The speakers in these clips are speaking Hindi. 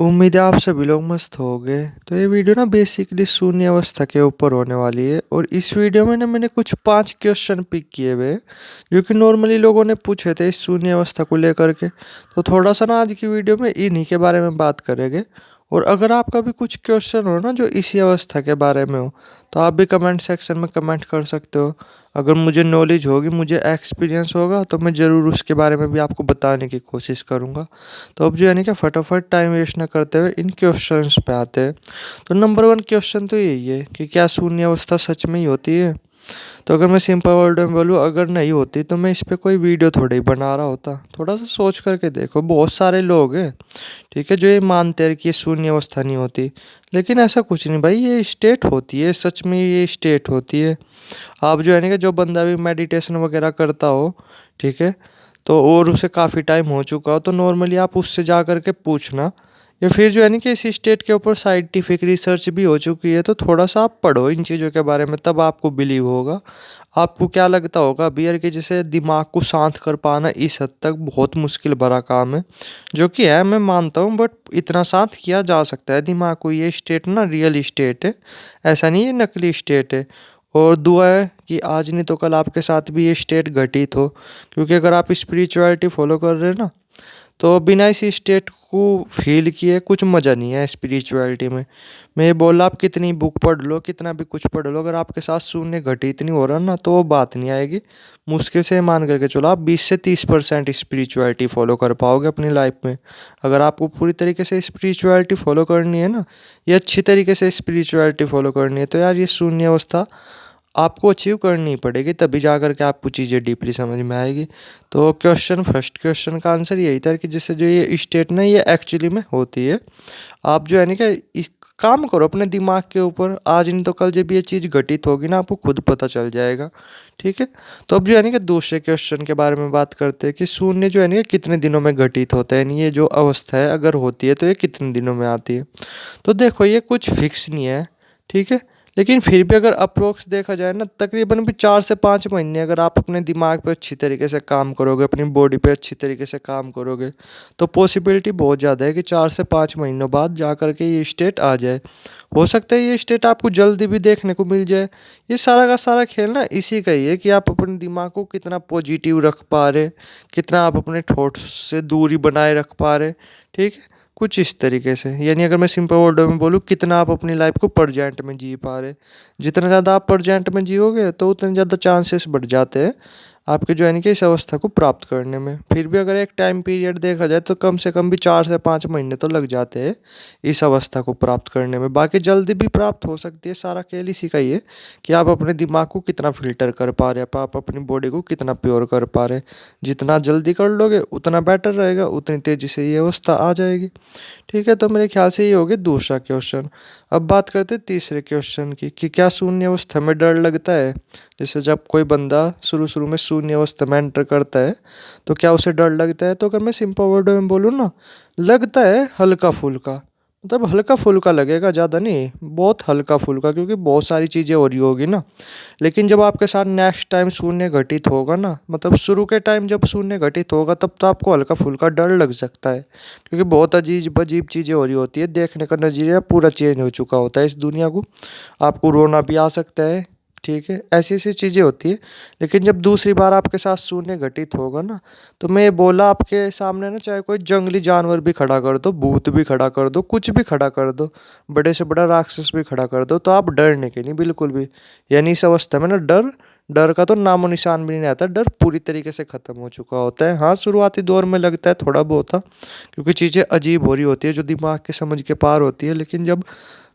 उम्मीद है आप सभी लोग मस्त होंगे। तो ये वीडियो ना बेसिकली शून्य अवस्था के ऊपर होने वाली है और इस वीडियो में ना मैंने कुछ 5 क्वेश्चन पिक किए हुए हैं जो कि नॉर्मली लोगों ने पूछे थे इस शून्य अवस्था को लेकर के। तो थोड़ा सा ना आज की वीडियो में इन्हीं के बारे में बात करेंगे। और अगर आपका भी कुछ क्वेश्चन हो ना जो इसी अवस्था के बारे में हो तो आप भी कमेंट सेक्शन में कमेंट कर सकते हो। अगर मुझे नॉलेज होगी, मुझे एक्सपीरियंस होगा तो मैं ज़रूर उसके बारे में भी आपको बताने की कोशिश करूँगा। तो अब जो है ना कि फटाफट टाइम वेस्ट ना करते हुए इन क्वेश्चंस पे आते हैं। तो नंबर 1 क्वेश्चन तो यही है कि क्या शून्य अवस्था सच में ही होती है? तो अगर मैं सिंपल वर्ड में बोलूँ, अगर नहीं होती तो मैं इस पे कोई वीडियो थोड़ी बना रहा होता। थोड़ा सा सोच करके देखो, बहुत सारे लोग हैं, ठीक है, जो ये मानते हैं कि ये शून्य अवस्था नहीं होती। लेकिन ऐसा कुछ नहीं भाई, ये स्टेट होती है, सच में ये स्टेट होती है। आप जो है ना कि जो बंदा भी मेडिटेशन वगैरह करता हो, ठीक है, तो और उसे काफ़ी टाइम हो चुका हो तो नॉर्मली आप उससे जा कर के पूछना। या फिर जो है ना कि इस स्टेट के ऊपर साइंटिफिक रिसर्च भी हो चुकी है तो थोड़ा सा आप पढ़ो इन चीज़ों के बारे में, तब आपको बिलीव होगा। आपको क्या लगता होगा बियर के जैसे दिमाग को शांत कर पाना इस हद तक बहुत मुश्किल भरा काम है, जो कि है, मैं मानता हूँ, बट इतना शांत किया जा सकता है दिमाग को। ये स्टेट ना रियल स्टेट है, ऐसा नहीं है नकली स्टेट है। और दुआ है कि आज नहीं तो कल आपके साथ भी ये स्टेट घटित हो, क्योंकि अगर आप स्पिरिचुअलिटी फॉलो कर रहे हैं ना तो बिना इसी स्टेट को फील किए कुछ मज़ा नहीं है स्पिरिचुअलिटी में। मैं ये बोला, आप कितनी बुक पढ़ लो, कितना भी कुछ पढ़ लो, अगर आपके साथ शून्य घटित नहीं हो रहा ना तो वो बात नहीं आएगी। मुश्किल से मान करके चलो आप 20 से 30% स्पिरिचुअलिटी फॉलो कर पाओगे अपनी लाइफ में। अगर आपको पूरी तरीके से स्पिरिचुअलिटी फॉलो करनी है ना, ये अच्छी तरीके से स्पिरिचुअलिटी फॉलो करनी है, तो यार ये शून्य अवस्था आपको अचीव करनी पड़ेगी, तभी जा कर के आपको चीज़ें डीपली समझ में आएगी। तो फर्स्ट क्वेश्चन का आंसर यही था कि जैसे जो ये स्टेट ना ये एक्चुअली में होती है। आप जो है ना कि काम करो अपने दिमाग के ऊपर, आज नहीं तो कल जब ये चीज़ घटित होगी ना आपको खुद पता चल जाएगा। ठीक है। तो अब जो है ना कि दूसरे क्वेश्चन के बारे में बात करते हैं कि शून्य जो है ना कितने दिनों में घटित होता है, यानी ये जो अवस्था है अगर होती है तो ये कितने दिनों में आती है। तो देखो ये कुछ फिक्स नहीं है, ठीक है, लेकिन फिर भी अगर अप्रोक्स देखा जाए ना तकरीबन भी 4 से 5 महीने अगर आप अपने दिमाग पे अच्छी तरीके से काम करोगे, अपनी बॉडी पे अच्छी तरीके से काम करोगे, तो पॉसिबिलिटी बहुत ज़्यादा है कि 4 से 5 महीनों बाद जा कर के ये स्टेट आ जाए। हो सकता है ये स्टेट आपको जल्दी भी देखने को मिल जाए। ये सारा का सारा खेल ना इसी का ही है कि आप अपने दिमाग को कितना पॉजिटिव रख पा रहे, कितना आप अपने थॉट्स से दूरी बनाए रख पा रहे, ठीक है, कुछ इस तरीके से। यानी अगर मैं सिंपल वर्डों में बोलूँ, कितना आप अपनी लाइफ को प्रेजेंट में जी पा रहे। जितना ज़्यादा आप प्रेजेंट में जियोगे तो उतने ज़्यादा चांसेस बढ़ जाते हैं आपके जो है कि इस अवस्था को प्राप्त करने में। फिर भी अगर एक टाइम पीरियड देखा जाए तो कम से कम भी 4 से 5 महीने तो लग जाते हैं इस अवस्था को प्राप्त करने में। बाकी जल्दी भी प्राप्त हो सकती है, सारा खेल इसी का ही है कि आप अपने दिमाग को कितना फिल्टर कर पा रहे हैं, आप अपनी बॉडी को कितना प्योर कर पा रहे हैं। जितना जल्दी कर लोगे उतना बेटर रहेगा, उतनी तेज़ी से ये अवस्था आ जाएगी। ठीक है, तो मेरे ख्याल से ये हो गया दूसरा क्वेश्चन। अब बात करते हैं तीसरे क्वेश्चन की कि क्या शून्य अवस्था में डर लगता है? जैसे जब कोई बंदा शुरू शुरू में शून्य अवस्था में एंटर करता है तो क्या उसे डर लगता है? तो अगर मैं सिंपल वर्डों में बोलूँ ना, लगता है हल्का फुल्का। मतलब हल्का फुल्का लगेगा, ज़्यादा नहीं, बहुत हल्का फुल्का, क्योंकि बहुत सारी चीज़ें हो रही होगी ना। लेकिन जब आपके साथ नेक्स्ट टाइम शून्य घटित होगा ना, मतलब शुरू के टाइम जब शून्य घटित होगा तब तो आपको हल्का फुल्का डर लग सकता है, क्योंकि बहुत अजीब अजीब चीज़ें हो रही होती है, देखने का नज़रिया पूरा चेंज हो चुका होता है इस दुनिया को। आपको रोना भी आ सकता है, ठीक है, ऐसी ऐसी चीज़ें होती है। लेकिन जब दूसरी बार आपके साथ शून्य घटित होगा ना, तो मैं ये बोला, आपके सामने ना चाहे कोई जंगली जानवर भी खड़ा कर दो, भूत भी खड़ा कर दो, कुछ भी खड़ा कर दो, बड़े से बड़ा राक्षस भी खड़ा कर दो, तो आप डरने के नहीं बिल्कुल भी। यानी इस अवस्था में ना डर डर का तो नामो निशान भी नहीं आता, डर पूरी तरीके से ख़त्म हो चुका होता है। हाँ, शुरुआती दौर में लगता है थोड़ा बहुत, क्योंकि चीज़ें अजीब हो रही होती है जो दिमाग के समझ के पार होती है। लेकिन जब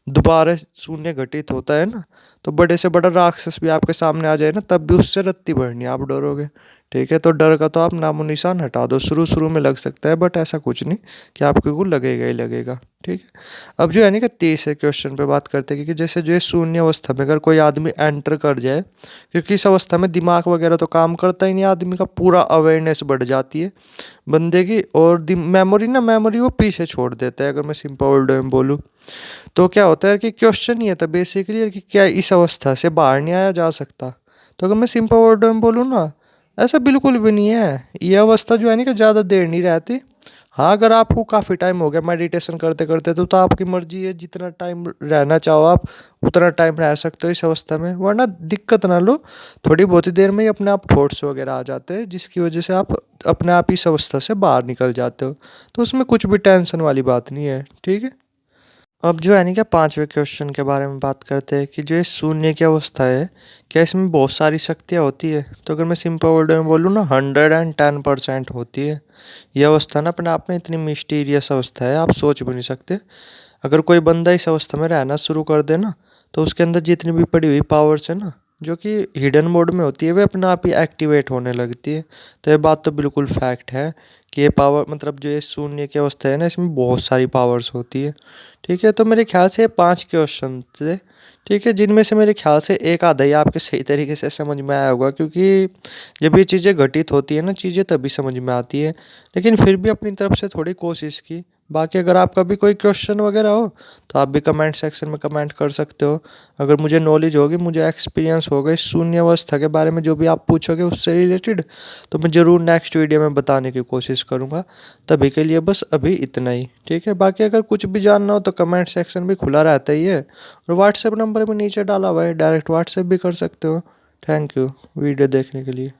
दोबारा शून्य घटित होता है ना, तो बड़े से बड़ा राक्षस भी आपके सामने आ जाए ना, तब भी उससे रत्ती भर नहीं आप डरोगे। ठीक है, तो डर का तो आप नामो निशान हटा दो। शुरू शुरू में लग सकता है, बट ऐसा कुछ नहीं कि आपको लगेगा ही लगेगा। ठीक है। अब जो है ना कि तीसरे क्वेश्चन पे बात करते हैं कि जैसे जो है शून्य अवस्था में अगर कोई आदमी एंटर कर जाए, क्योंकि इस अवस्था में दिमाग वगैरह तो काम करता ही नहीं, आदमी का पूरा अवेयरनेस बढ़ जाती है बंदे की, और मेमोरी वो पीछे छोड़ देता है। अगर मैं सिंपल वर्ड में बोलूँ तो क्या होता है कि क्वेश्चन ये था बेसिकली कि क्या इस अवस्था से बाहर नहीं आया जा सकता? तो अगर मैं सिंपल वर्डों में बोलूँ ना, ऐसा बिल्कुल भी नहीं है। ये अवस्था जो है ना कि ज़्यादा देर नहीं रहती। हाँ, अगर आपको काफ़ी टाइम हो गया मेडिटेशन करते करते तो आपकी मर्जी है, जितना टाइम रहना चाहो आप उतना टाइम रह सकते हो इस अवस्था में, वरना दिक्कत ना लो। थोड़ी बहुत ही देर में ही अपने आप थॉट्स वगैरह आ जाते हैं, जिसकी वजह से आप अपने आप इस अवस्था से बाहर निकल जाते हो। तो उसमें कुछ भी टेंशन वाली बात नहीं है, ठीक है। अब जो है नहीं क्या, पांचवें क्वेश्चन के बारे में बात करते हैं कि जो ये शून्य की अवस्था है, क्या इसमें बहुत सारी शक्तियाँ होती है? तो अगर मैं सिंपल वर्ड में बोलूँ ना, 110% होती है। ये अवस्था ना अपने आप में इतनी मिस्टीरियस अवस्था है, आप सोच भी नहीं सकते। अगर कोई बंदा इस अवस्था में रहना शुरू कर दे ना, तो उसके अंदर जितनी भी पड़ी हुई पावर्स है ना, जो कि हिडन मोड में होती है, वे अपने आप ही एक्टिवेट होने लगती है। तो ये बात तो बिल्कुल फैक्ट है कि ये पावर, मतलब जो ये शून्य की अवस्था है ना, इसमें बहुत सारी पावर्स होती है, ठीक है। तो मेरे ख्याल से ये 5 क्वेश्चन थे, ठीक है, जिनमें से मेरे ख्याल से एक आधा ही आपके सही तरीके से समझ में आया होगा, क्योंकि जब ये चीज़ें घटित होती है ना, चीज़ें तभी समझ में आती है। लेकिन फिर भी अपनी तरफ से थोड़ी कोशिश की। बाकी अगर आपका भी कोई क्वेश्चन वगैरह हो तो आप भी कमेंट सेक्शन में कमेंट कर सकते हो। अगर मुझे नॉलेज होगी, मुझे एक्सपीरियंस होगा इस शून्य अवस्था के बारे में, जो भी आप पूछोगे उससे रिलेटेड, तो मैं ज़रूर नेक्स्ट वीडियो में बताने की कोशिश करूँगा। तभी के लिए बस अभी इतना ही, ठीक है। बाकी अगर कुछ भी जानना हो तो कमेंट सेक्शन भी खुला रहता ही है, और व्हाट्सएप नंबर भी नीचे डाला हुआ है, डायरेक्ट व्हाट्सएप भी कर सकते हो। थैंक यू वीडियो देखने के लिए।